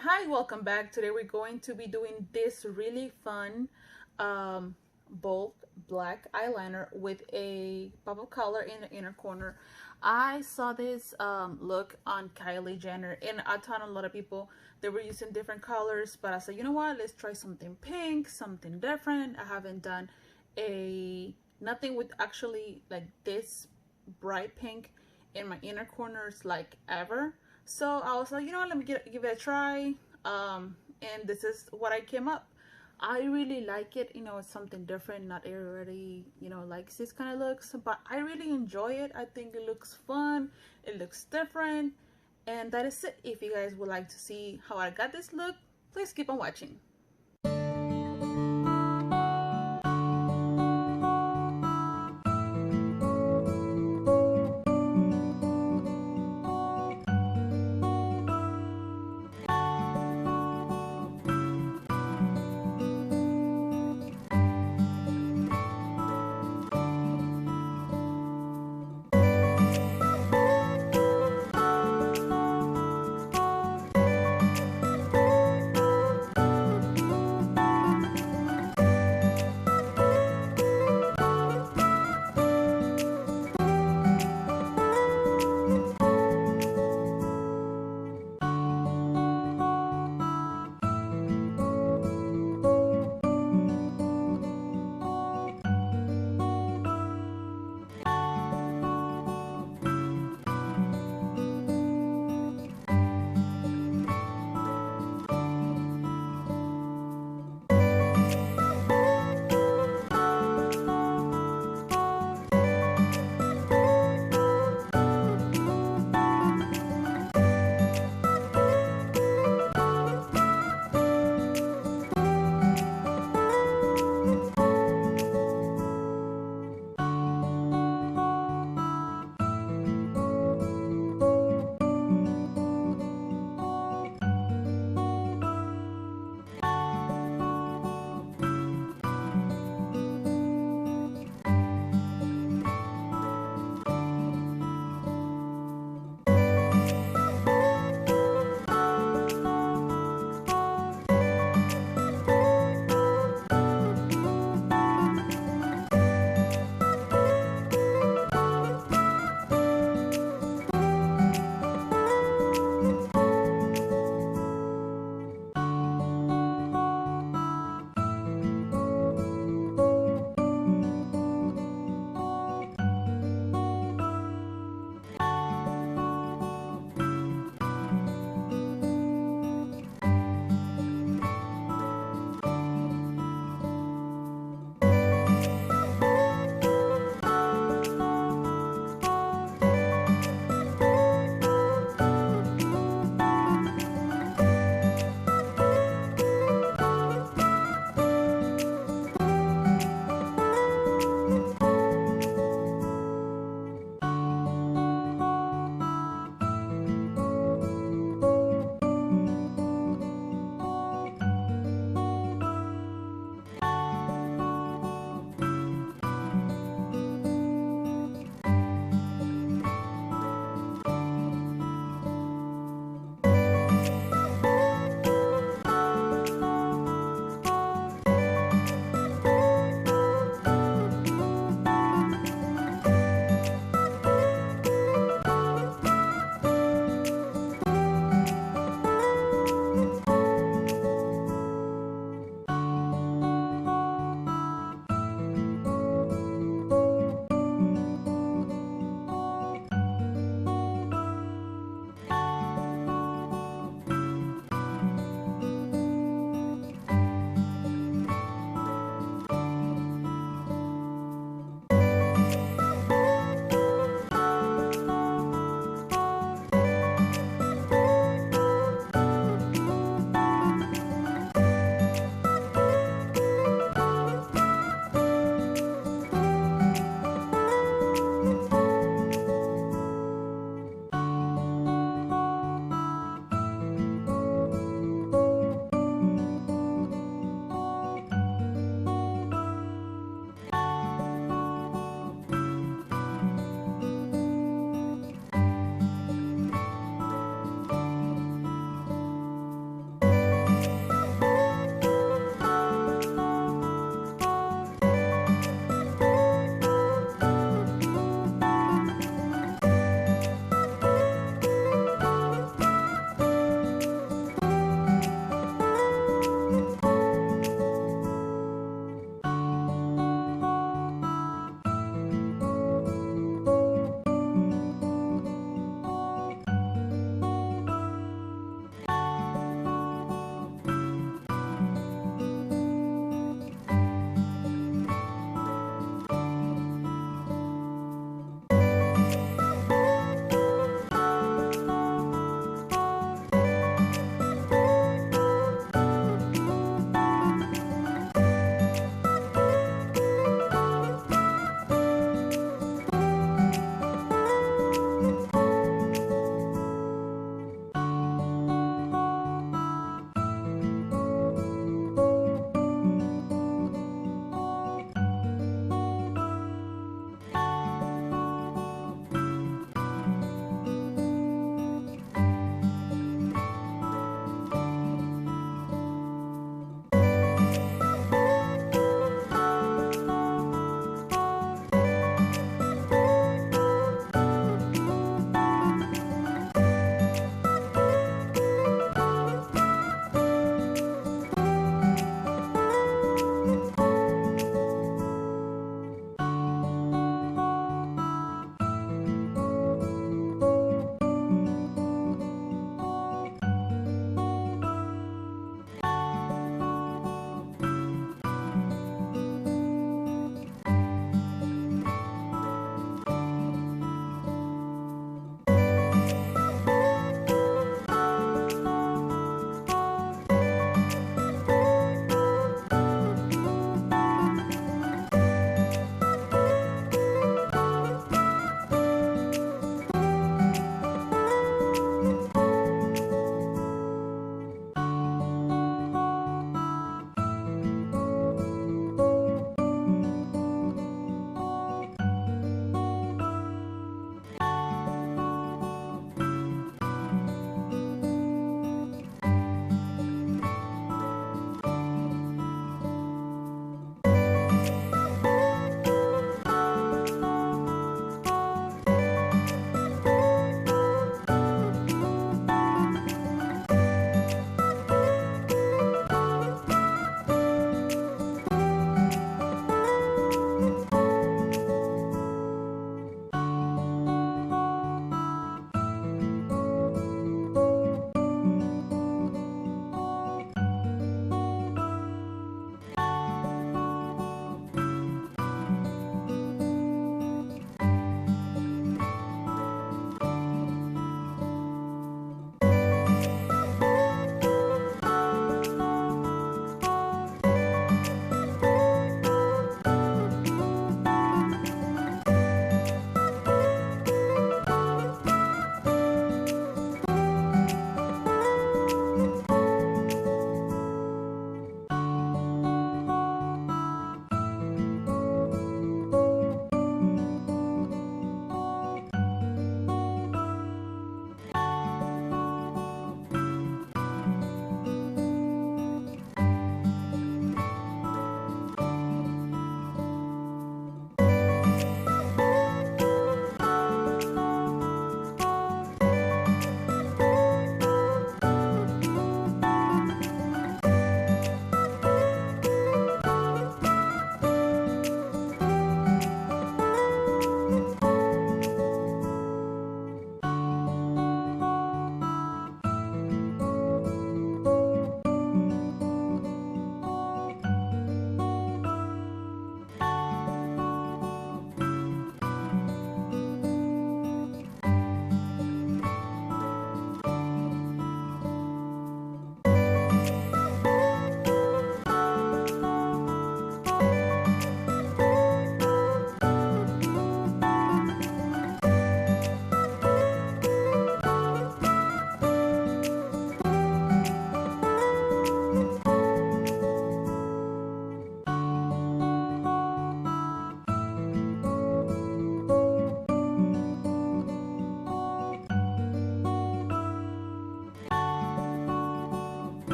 Hi, welcome back. Today we're going to be doing this really fun bold black eyeliner with a pop of color in the inner corner. I saw this look on Kylie Jenner and I told a lot of people they were using different colors, but I said, you know what, let's try something pink, something different. I haven't done a nothing with actually like this bright pink in my inner corners like ever. So I was like, you know what, let me give it a try. And this is what I came up. I really like it. You know, it's something different. Not everybody, likes this kind of looks, but I really enjoy it. I think it looks fun. It looks different. And that is it. If you guys would like to see how I got this look, please keep on watching.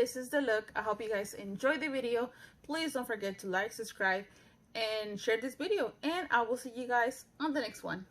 this is the look. I hope you guys enjoyed the video. Please don't forget to like, subscribe, and share this video. And I will see you guys on the next one.